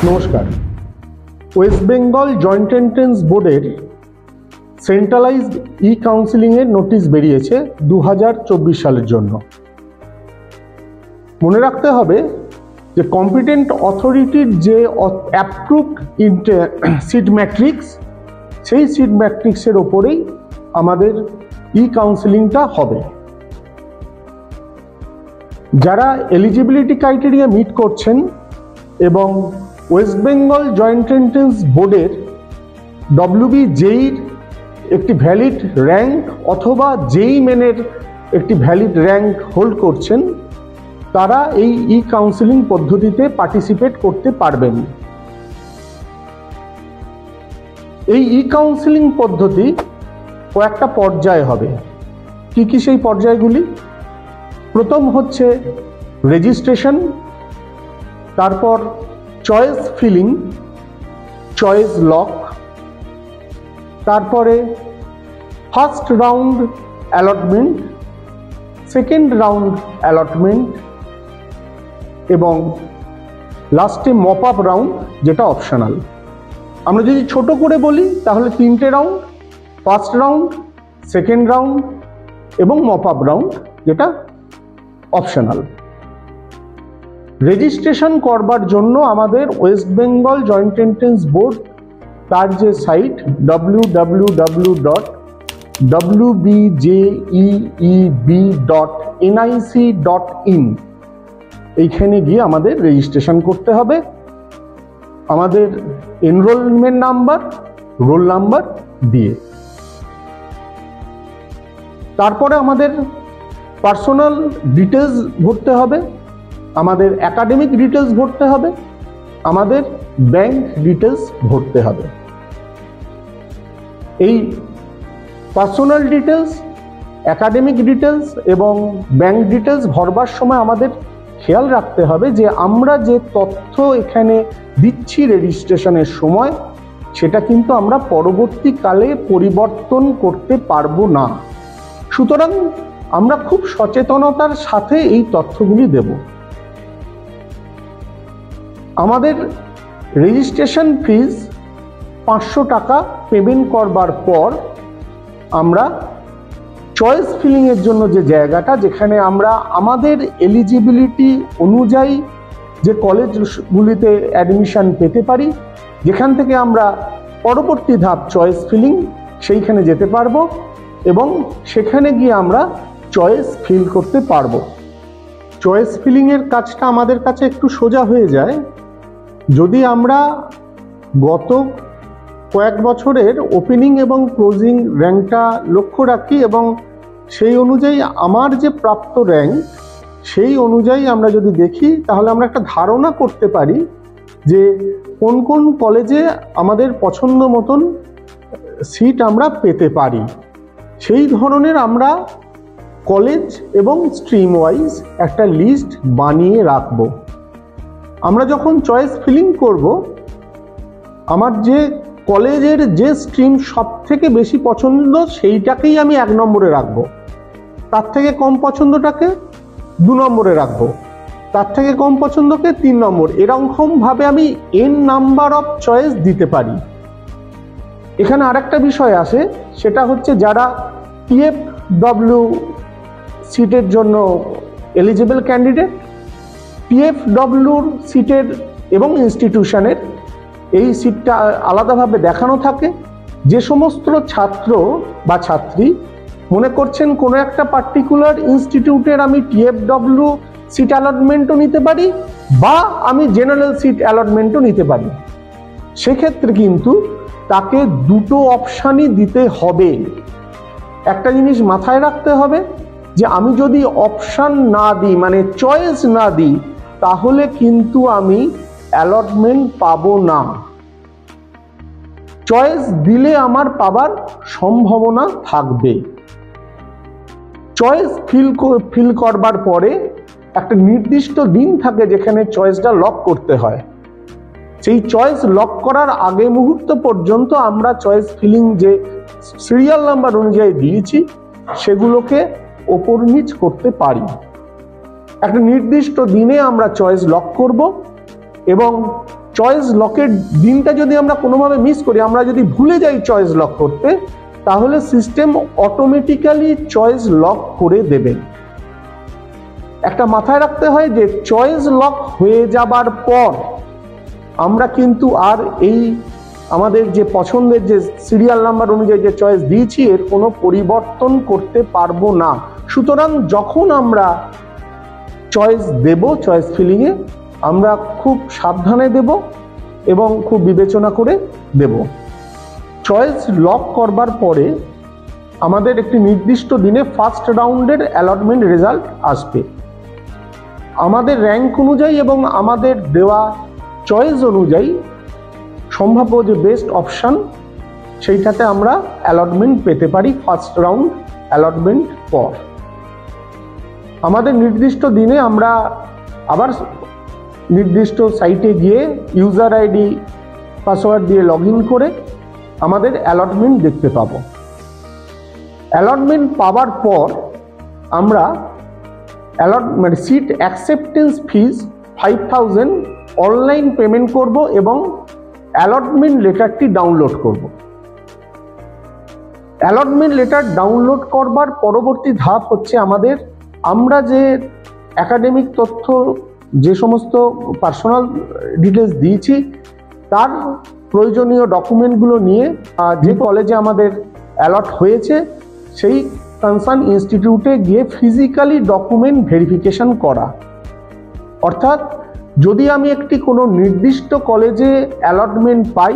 নমস্কার। West Bengal joint entrance বোর্ডের centralised কাউন্সিলিংয়ের notice বেরিয়েছে 2024 সালের জন্য। মনে রাখতে হবে যে কম্পিটেন্ট অথরিটির যে অ্যাপ্রুভড সিট ম্যাট্রিক্স, সেই সিট ম্যাট্রিক্সের ওপরেই আমাদের কাউন্সিলিংটা হবে। যারা এলিজিবিলিটি ক্রাইটেরিয়া মিট করছেন এবং ওয়েস্ট বেঙ্গল জয়েন্ট এন্ট্রান্স বোর্ডের WBJEE একটি ভ্যালিড র্যাঙ্ক অথবা JEE মেনের একটি ভ্যালিড র্যাঙ্ক হোল্ড করছেন, তারা এই কাউন্সিলিং পদ্ধতিতে পার্টিসিপেট করতে পারবেন। এই কাউন্সিলিং পদ্ধতি কয়েকটা পর্যায়ে হবে। কি কি সেই পর্যায়গুলি? প্রথম হচ্ছে রেজিস্ট্রেশন, তারপর চয়েস ফিলিং, চয়েস লক, তারপরে first round allotment, second round allotment এবং লাস্টে মপ আপ রাউন্ড, যেটা অপশনাল। আমরা যদি ছোট করে বলি তাহলে 3টে round: first round, second round এবং মপ আপ রাউন্ড, যেটা অপশনাল। রেজিস্ট্রেশন করবার জন্য আমাদের West Bengal joint entrance board তার যে সাইট www.wbjeeb.nic.in, এইখানে গিয়ে আমাদের রেজিস্ট্রেশন করতে হবে। আমাদের এনরোলমেন্ট নাম্বার, রোল নাম্বার দিয়ে তারপরে আমাদের পার্সোনাল ডিটেলস ভরতে হবে, আমাদের একাডেমিক ডিটেলস ভরতে হবে, আমাদের ব্যাংক ডিটেলস ভরতে হবে। এই পার্সোনাল ডিটেলস, একাডেমিক ডিটেলস এবং ব্যাংক ডিটেলস ভরবার সময় আমাদের খেয়াল রাখতে হবে যে আমরা যে তথ্য এখানে দিচ্ছি রেজিস্ট্রেশনের সময়, সেটা কিন্তু আমরা পরবর্তীকালে পরিবর্তন করতে পারবো না। সুতরাং আমরা খুব সচেতনতার সাথে এই তথ্যগুলি দেব। আমাদের রেজিস্ট্রেশন ফিজ 500 টাকা পেমেন্ট করবার পর আমরা চয়েস ফিলিংয়ের জন্য যে জায়গাটা, যেখানে আমরা আমাদের এলিজিবিলিটি অনুযায়ী যে কলেজগুলিতে অ্যাডমিশন পেতে পারি, যেখান থেকে আমরা পরবর্তী ধাপ চয়েস ফিলিং, সেইখানে যেতে পারবো এবং সেখানে গিয়ে আমরা চয়েস ফিল করতে পারবো। চয়েস ফিলিংয়ের কাজটা আমাদের কাছে একটু সোজা হয়ে যায় যদি আমরা গত কয়েক বছরের ওপেনিং এবং ক্লোজিং র্যাঙ্কটা লক্ষ্য রাখি এবং সেই অনুযায়ী আমার যে প্রাপ্ত র্যাঙ্ক, সেই অনুযায়ী আমরা যদি দেখি, তাহলে আমরা একটা ধারণা করতে পারি যে কোন কোন কলেজে আমাদের পছন্দ মতন সিট আমরা পেতে পারি। সেই ধরনের আমরা কলেজ এবং স্ট্রিম ওয়াইজ একটা লিস্ট বানিয়ে রাখবো। আমরা যখন চয়েস ফিলিং করব, আমার যে কলেজের যে স্ট্রিম সব থেকে বেশি পছন্দ, সেইটাকেই আমি 1 নম্বরে রাখবো। তার থেকে কম পছন্দটাকে 2 নম্বরে রাখবো, তার থেকে কম পছন্দকে 3 নম্বর। এরকমভাবে আমি n নাম্বার অফ চয়েস দিতে পারি। এখানে আরেকটা বিষয় আসে, সেটা হচ্ছে যারা PFW সিটের জন্য এলিজিবল ক্যান্ডিডেট, PFWর সিটের এবং ইনস্টিটিউশনের এই সিটটা আলাদাভাবে দেখানো থাকে। যে সমস্ত ছাত্র বা ছাত্রী মনে করছেন কোনো একটা পার্টিকুলার ইনস্টিটিউটের আমি PFW সিট অ্যালটমেন্টও নিতে পারি বা আমি জেনারেল সিট অ্যালটমেন্টও নিতে পারি, সেক্ষেত্রে কিন্তু তাকে দুটো অপশানই দিতে হবে। একটা জিনিস মাথায় রাখতে হবে যে আমি যদি অপশান না দিই, মানে চয়েস না দিই, তাহলে কিন্তু আমি অ্যালটমেন্ট পাবো না। চয়েস দিলে আমার পাবার সম্ভাবনা থাকবে। চয়েস ফিল করবার পরে একটা নির্দিষ্ট দিন থাকে যেখানে চয়েসটা লক করতে হয়। সেই চয়েস লক করার আগে মুহূর্ত পর্যন্ত আমরা চয়েস ফিলিং যে সিরিয়াল নাম্বার অনুযায়ী দিয়েছি, সেগুলোকে ওপর নিচ করতে পারি। একটা নির্দিষ্ট দিনে আমরা চয়েস লক করব এবং চয়েস লকের দিনটা যদি আমরা কোনোভাবে মিস করি, আমরা যদি ভুলে যাই চয়েস লক করতে, তাহলে সিস্টেম অটোমেটিক্যালি চয়েস লক করে দেবে। একটা মাথায় রাখতে হয় যে চয়েস লক হয়ে যাবার পর আমরা কিন্তু আর এই আমাদের যে পছন্দের যে সিরিয়াল নাম্বার অনুযায়ী যে চয়েস দিয়েছি এর কোনো পরিবর্তন করতে পারবো না। সুতরাং যখন আমরা চয়েস দেব, চয়েস ফিলিংয়ে আমরা খুব সাবধানে দেব এবং খুব বিবেচনা করে দেব। চয়েস লক করবার পরে আমাদের একটি নির্দিষ্ট দিনে ফার্স্ট রাউন্ডের অ্যালটমেন্ট রেজাল্ট আসবে। আমাদের র্যাঙ্ক অনুযায়ী এবং আমাদের দেওয়া চয়েস অনুযায়ী সম্ভাব্য যে বেস্ট অপশান সেইটাতে আমরা অ্যালটমেন্ট পেতে পারি ফার্স্ট রাউন্ড অ্যালটমেন্ট পর। আমাদের নির্দিষ্ট দিনে আমরা আবার নির্দিষ্ট সাইটে গিয়ে ইউজার আইডি পাসওয়ার্ড দিয়ে লগ ইন করে আমাদের অ্যালটমেন্ট দেখতে পাবো। অ্যালটমেন্ট পাওয়ার পর আমরা মানে সিট অ্যাকসেপ্টেন্স ফিজ 5000 অনলাইন পেমেন্ট করব এবং অ্যালটমেন্ট লেটারটি ডাউনলোড করব। অ্যালটমেন্ট লেটার ডাউনলোড করবার পরবর্তী ধাপ হচ্ছে আমরা যে একাডেমিক তথ্য যে সমস্ত পার্সোনাল ডিটেলস দিয়েছি তার প্রয়োজনীয় ডকুমেন্টগুলো নিয়ে যে কলেজে আমাদের অ্যালট হয়েছে সেই কনসার্ন ইনস্টিটিউটে গিয়ে ফিজিক্যালি ডকুমেন্ট ভেরিফিকেশন করা। অর্থাৎ যদি আমি একটি কোনো নির্দিষ্ট কলেজে অ্যালটমেন্ট পাই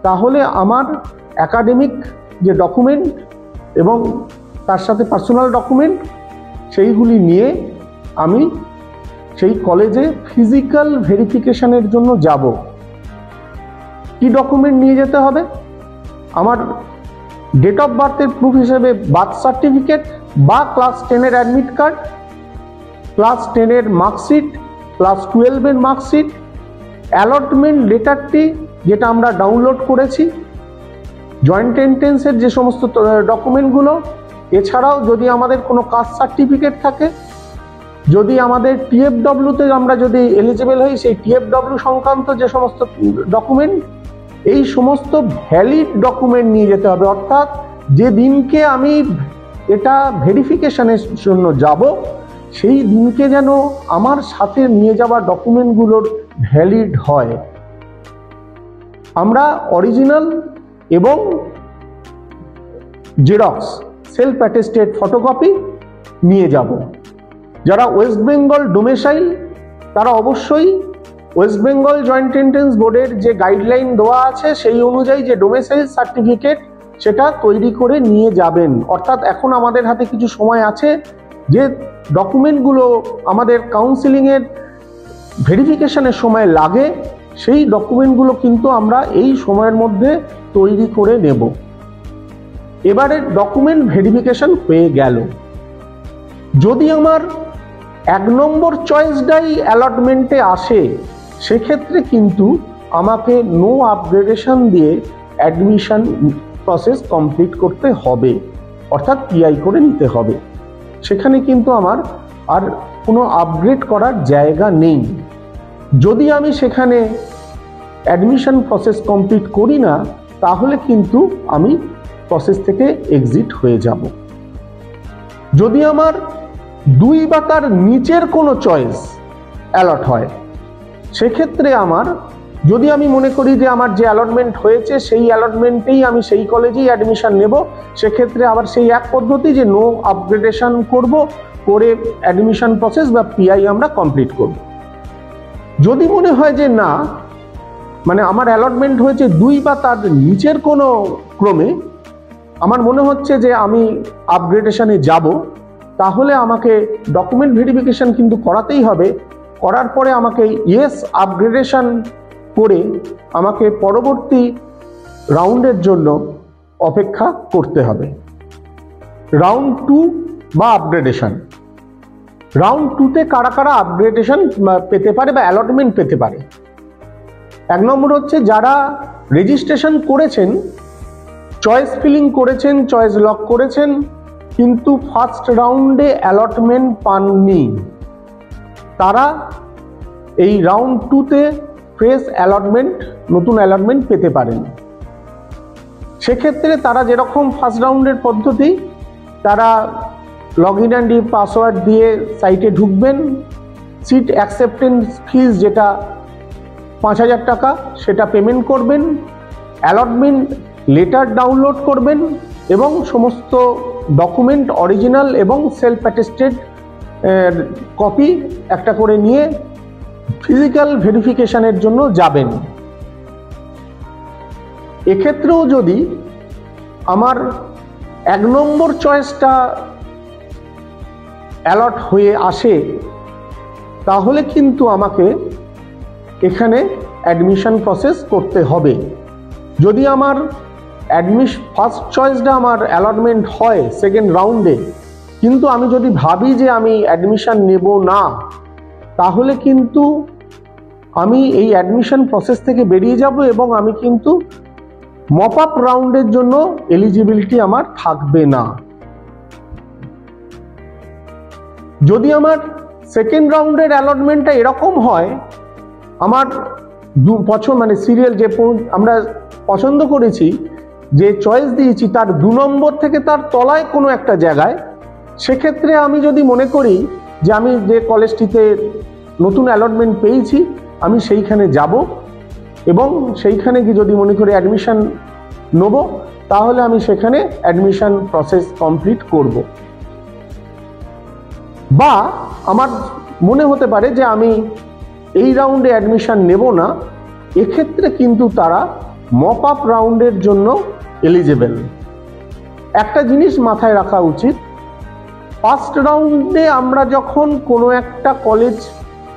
তাহলে আমার একাডেমিক যে ডকুমেন্ট এবং তার সাথে পার্সোনাল ডকুমেন্ট সেইগুলি নিয়ে আমি সেই কলেজে ফিজিক্যাল ভেরিফিকেশনের জন্য যাব। কি ডকুমেন্ট নিয়ে যেতে হবে? আমার ডেট অফ বার্থের প্রুফ হিসেবে বার্থ সার্টিফিকেট বা ক্লাস 10-এর অ্যাডমিট কার্ড, ক্লাস 10-এর মার্কশিট, ক্লাস 12-এর মার্কশিট, অ্যালটমেন্ট লেটারটি যেটা আমরা ডাউনলোড করেছি, জয়েন্ট এন্ট্রেন্সের যে সমস্ত ডকুমেন্টগুলো, এছাড়াও যদি আমাদের কোনো কাস্ট সার্টিফিকেট থাকে, যদি আমাদের টিএফডব্লিউতে আমরা যদি এলিজিবল হই সেই টিএফডব্লিউ সংক্রান্ত যে সমস্ত ডকুমেন্ট, এই সমস্ত ভ্যালিড ডকুমেন্ট নিয়ে যেতে হবে। অর্থাৎ যে দিনকে আমি এটা ভেরিফিকেশনের জন্য যাব সেই দিনকে যেন আমার সাথে নিয়ে যাওয়া ডকুমেন্টগুলোর ভ্যালিড হয়। আমরা অরিজিনাল এবং জেরক্স সেলফ অ্যাটেস্টেড ফটোকপি নিয়ে যাব। যারা ওয়েস্ট বেঙ্গল ডোমেসাইল তারা অবশ্যই ওয়েস্ট বেঙ্গল জয়েন্ট এন্ট্রেন্স বোর্ডের যে গাইডলাইন দেওয়া আছে সেই অনুযায়ী যে ডোমেসাইল সার্টিফিকেট সেটা তৈরি করে নিয়ে যাবেন। অর্থাৎ এখন আমাদের হাতে কিছু সময় আছে, যে ডকুমেন্টগুলো আমাদের কাউন্সিলিংয়ের ভেরিফিকেশনের সময় লাগে সেই ডকুমেন্টগুলো কিন্তু আমরা এই সময়ের মধ্যে তৈরি করে নেব। এবারে ডকুমেন্ট ভেরিফিকেশন হয়ে গেল। যদি আমার 1 নম্বর চয়েসটাই অ্যালটমেন্টে আসে সেক্ষেত্রে কিন্তু আমাকে নো আপগ্রেডেশন দিয়ে অ্যাডমিশন প্রসেস কমপ্লিট করতে হবে, অর্থাৎ পিআই করে নিতে হবে। সেখানে কিন্তু আমার আর কোনো আপগ্রেড করার জায়গা নেই। যদি আমি সেখানে অ্যাডমিশন প্রসেস কমপ্লিট করি না তাহলে কিন্তু আমি প্রসেস থেকে এক্সিট হয়ে যাব। যদি আমার 2 বা তার নিচের কোনো চয়েস অ্যালট হয় সেক্ষেত্রে যদি আমি মনে করি যে আমার যে অ্যালটমেন্ট হয়েছে সেই অ্যালটমেন্টেই আমি সেই কলেজেই অ্যাডমিশন নেব, সেক্ষেত্রে আবার সেই এক পদ্ধতি যে নো আপগ্রেডেশন করে অ্যাডমিশন প্রসেস বা পিআই আমরা কমপ্লিট করব। যদি মনে হয় যে না, মানে আমার অ্যালটমেন্ট হয়েছে 2 বা তার নিচের কোনো ক্রমে, আমার মনে হচ্ছে যে আমি আপগ্রেডেশনে যাব, তাহলে আমাকে ডকুমেন্ট ভেরিফিকেশন কিন্তু করাতেই হবে। করার পরে আমাকে ইয়েস আপগ্রেডেশন করে আমাকে পরবর্তী রাউন্ডের জন্য অপেক্ষা করতে হবে। রাউন্ড 2 বা আপগ্রেডেশন। রাউন্ড 2তে কারা কারা আপগ্রেডেশন পেতে পারে বা অ্যালটমেন্ট পেতে পারে? 1 নম্বর হচ্ছে যারা রেজিস্ট্রেশন করেছেন, চয়েস ফিলিং করেছেন, চয়েস লক করেছেন, কিন্তু ফার্স্ট রাউন্ডে অ্যালটমেন্ট পাননি, তারা এই রাউন্ড 2তে ফ্রেশ অ্যালটমেন্ট, নতুন অ্যালটমেন্ট পেতে পারেন। সেক্ষেত্রে তারা যেরকম ফার্স্ট রাউন্ডের পদ্ধতি, তারা লগ ইন অ্যান্ড পাসওয়ার্ড দিয়ে সাইটে ঢুকবেন, সিট অ্যাকসেপ্টেন্স ফিজ যেটা 5,000 টাকা সেটা পেমেন্ট করবেন, অ্যালটমেন্ট লেটার ডাউনলোড করবেন এবং সমস্ত ডকুমেন্ট অরিজিনাল এবং সেলফ অ্যাটেস্টেড কপি একটা করে নিয়ে ফিজিক্যাল ভেরিফিকেশনের জন্য যাবেন। এক্ষেত্রেও যদি আমার 1 নম্বর চয়েসটা অ্যালট হয়ে আসে, তাহলে কিন্তু আমাকে এখানে অ্যাডমিশন প্রসেস করতে হবে। যদি আমার ফার্স্ট চয়েসটা আমার অ্যালটমেন্ট হয় সেকেন্ড রাউন্ডে, কিন্তু আমি যদি ভাবি যে আমি অ্যাডমিশন নেব না, তাহলে কিন্তু আমি এই অ্যাডমিশন প্রসেস থেকে বেরিয়ে যাব এবং আমি কিন্তু মপ আপ রাউন্ডের জন্য এলিজিবিলিটি আমার থাকবে না। যদি আমার সেকেন্ড রাউন্ডের অ্যালটমেন্টটা এরকম হয়, আমার মানে সিরিয়াল যে আমরা পছন্দ করেছি, যে চয়েস দিয়েছি তার 2 নম্বর থেকে তার তলায় কোনো একটা জায়গায়, সেক্ষেত্রে আমি যদি মনে করি যে আমি যে কলেজটিতে নতুন অ্যালটমেন্ট পেয়েছি আমি সেইখানে যাব এবং সেইখানে গিয়ে যদি মনে করি অ্যাডমিশন নেব, তাহলে আমি সেখানে অ্যাডমিশন প্রসেস কমপ্লিট করব। বা আমার মনে হতে পারে যে আমি এই রাউন্ডে অ্যাডমিশন নেব না, এক্ষেত্রে কিন্তু তারা মপ আপ রাউন্ডের জন্য এলিজিবল। একটা জিনিস মাথায় রাখা উচিত, ফার্স্ট রাউন্ডে আমরা যখন কোনো একটা কলেজ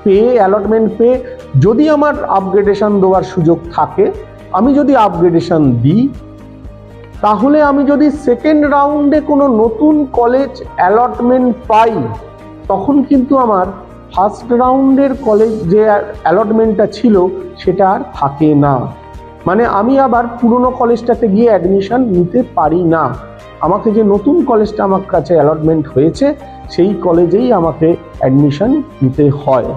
পেয়ে অ্যালটমেন্ট পেয়ে যদি আমার আপগ্রেডেশন দেওয়ার সুযোগ থাকে, আমি যদি আপগ্রেডেশন দিই, তাহলে আমি যদি সেকেন্ড রাউন্ডে কোনো নতুন কলেজ অ্যালটমেন্ট পাই, তখন কিন্তু আমার ফার্স্ট রাউন্ডের কলেজ যে অ্যালটমেন্টটা ছিল সেটা আর থাকে না। মানে আমি আবার পুরনো কলেজটাতে গিয়ে অ্যাডমিশন নিতে পারি না। আমাকে যে নতুন কলেজটা আমার কাছে অ্যালটমেন্ট হয়েছে সেই কলেজেই আমাকে অ্যাডমিশন নিতে হয়।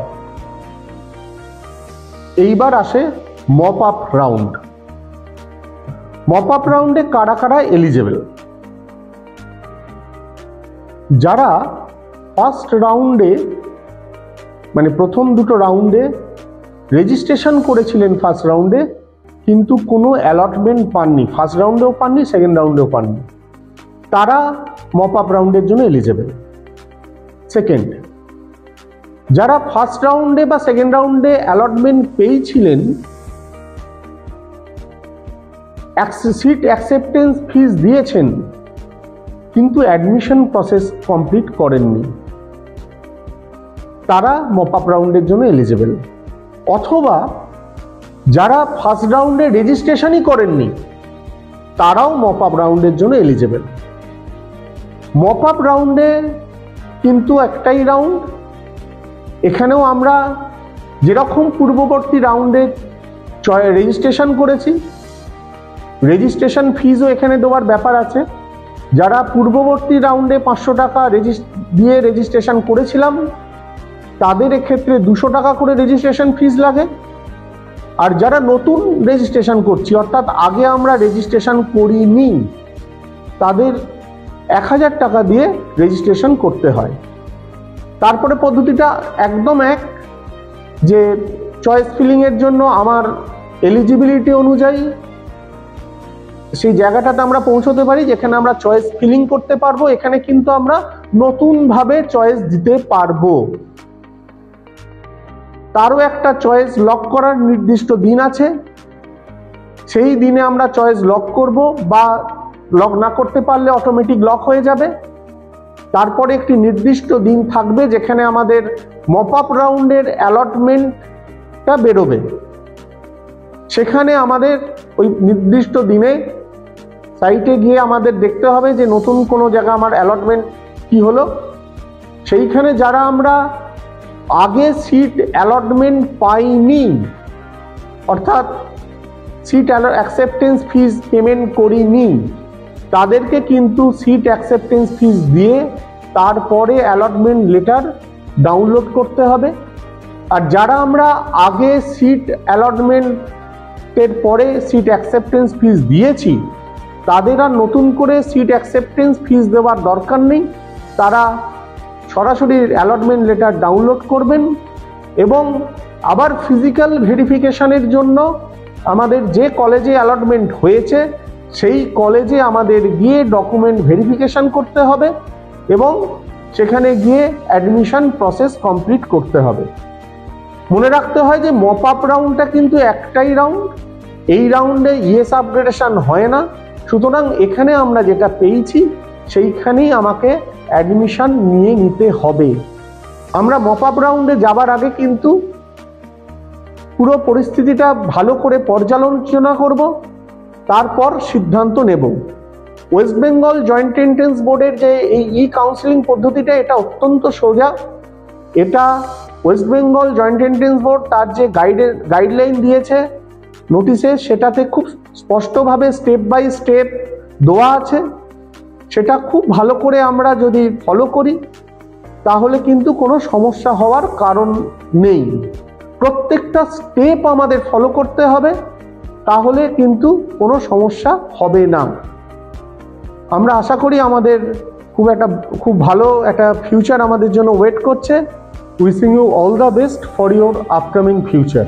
এইবার আসে mop up round. Mop up রাউন্ডে কারা কারা এলিজিবল? যারা ফার্স্ট রাউন্ডে মানে প্রথম দুটো রাউন্ডে রেজিস্ট্রেশন করেছিলেন ফার্স্ট রাউন্ডে, কিন্তু কোনো অ্যালটমেন্ট পাননি, ফার্স্ট রাউন্ডেও পাননি, সেকেন্ড রাউন্ডেও পাননি, তারা মপ আপ রাউন্ডের জন্য এলিজিবল। সেকেন্ড, যারা ফার্স্ট রাউন্ডে বা সেকেন্ড রাউন্ডে অ্যালটমেন্ট পেয়েছিলেন, সিট অ্যাকসেপ্টেন্স ফিস দিয়েছেন কিন্তু অ্যাডমিশন প্রসেস কমপ্লিট করেননি, তারা মপ আপ রাউন্ডের জন্য এলিজিবল। অথবা যারা ফার্স্ট রাউন্ডে রেজিস্ট্রেশনই করেননি, তারাও মপ আপ রাউন্ডের জন্য এলিজিবল। মপ আপ রাউন্ডে কিন্তু একটাই রাউন্ড, এখানেও আমরা যেরকম পূর্ববর্তী রাউন্ডে রেজিস্ট্রেশন করেছি, রেজিস্ট্রেশন ফিজও এখানে দেওয়ার ব্যাপার আছে। যারা পূর্ববর্তী রাউন্ডে 500 টাকা দিয়ে রেজিস্ট্রেশন করেছিলাম, তাদের এক্ষেত্রে 200 টাকা করে রেজিস্ট্রেশন ফিজ লাগে। আর যারা নতুন রেজিস্ট্রেশন করছি, অর্থাৎ আগে আমরা রেজিস্ট্রেশন করিনি, তাদের 1000 টাকা দিয়ে রেজিস্ট্রেশন করতে হয়। তারপরে পদ্ধতিটা একদম এক, যে চয়েস ফিলিংয়ের জন্য আমার এলিজিবিলিটি অনুযায়ী সেই জায়গাটাতে আমরা পৌঁছতে পারি যেখানে আমরা চয়েস ফিলিং করতে পারবো। এখানে কিন্তু আমরা নতুনভাবে চয়েস দিতে পারবো। তারও একটা চয়েস লক করার নির্দিষ্ট দিন আছে, সেই দিনে আমরা চয়েস লক করব, বা লক না করতে পারলে অটোমেটিক লক হয়ে যাবে। তারপরে একটি নির্দিষ্ট দিন থাকবে যেখানে আমাদের মপ আপ রাউন্ডের অ্যালটমেন্টটা বেরোবে। সেখানে আমাদের ওই নির্দিষ্ট দিনে সাইটে গিয়ে আমাদের দেখতে হবে যে নতুন কোনো জায়গা আমার অ্যালটমেন্ট কি হলো। সেইখানে যারা আমরা আগে সিট অ্যালটমেন্ট পাইনি, অর্থাৎ সিট অ্যাকসেপ্টেন্স ফিজ পেমেন্ট করিনি, তাদেরকে কিন্তু সিট অ্যাকসেপ্টেন্স ফিজ দিয়ে তারপরে অ্যালটমেন্ট লেটার ডাউনলোড করতে হবে আর যারা আমরা আগে সিট অ্যালটমেন্টের পরে সিট অ্যাকসেপ্টেন্স ফিস দিয়েছি, তাদের আর নতুন করে সিট অ্যাকসেপ্টেন্স ফিস দেওয়ার দরকার নেই। তারা সরাসরি অ্যালটমেন্ট লেটার ডাউনলোড করবেন এবং আবার ফিজিক্যাল ভেরিফিকেশনের জন্য আমাদের যে কলেজে অ্যালটমেন্ট হয়েছে সেই কলেজে আমাদের গিয়ে ডকুমেন্ট ভেরিফিকেশন করতে হবে এবং সেখানে গিয়ে অ্যাডমিশন প্রসেস কমপ্লিট করতে হবে। মনে রাখতে হয় যে মপ আপ রাউন্ডটা কিন্তু একটাই রাউন্ড, এই রাউন্ডে ইয়েস আপগ্রেডেশন হয় না। সুতরাং এখানে আমরা যেটা পেয়েছি সেইখানেই আমাকে অ্যাডমিশন নিয়ে নিতে হবে। আমরা মপ আপ রাউন্ডে যাবার আগে কিন্তু পুরো পরিস্থিতিটা ভালো করে পর্যালোচনা করব, তারপর সিদ্ধান্ত নেব। ওয়েস্ট বেঙ্গল জয়েন্ট এন্ট্রান্স বোর্ডের যে এই কাউন্সিলিং পদ্ধতিটা, এটা অত্যন্ত সোজা। এটা West Bengal joint entrance board তার যে গাইডলাইন দিয়েছে নোটিশে, সেটাতে খুব স্পষ্টভাবে স্টেপ বাই স্টেপ দেওয়া আছে। সেটা খুব ভালো করে আমরা যদি ফলো করি তাহলে কিন্তু কোনো সমস্যা হওয়ার কারণ নেই। প্রত্যেকটা স্টেপ আমাদের ফলো করতে হবে, তাহলে কিন্তু কোনো সমস্যা হবে না। আমরা আশা করি আমাদের খুব ভালো একটা ফিউচার আমাদের জন্য ওয়েট করছে। Wishing you all the best for your upcoming future.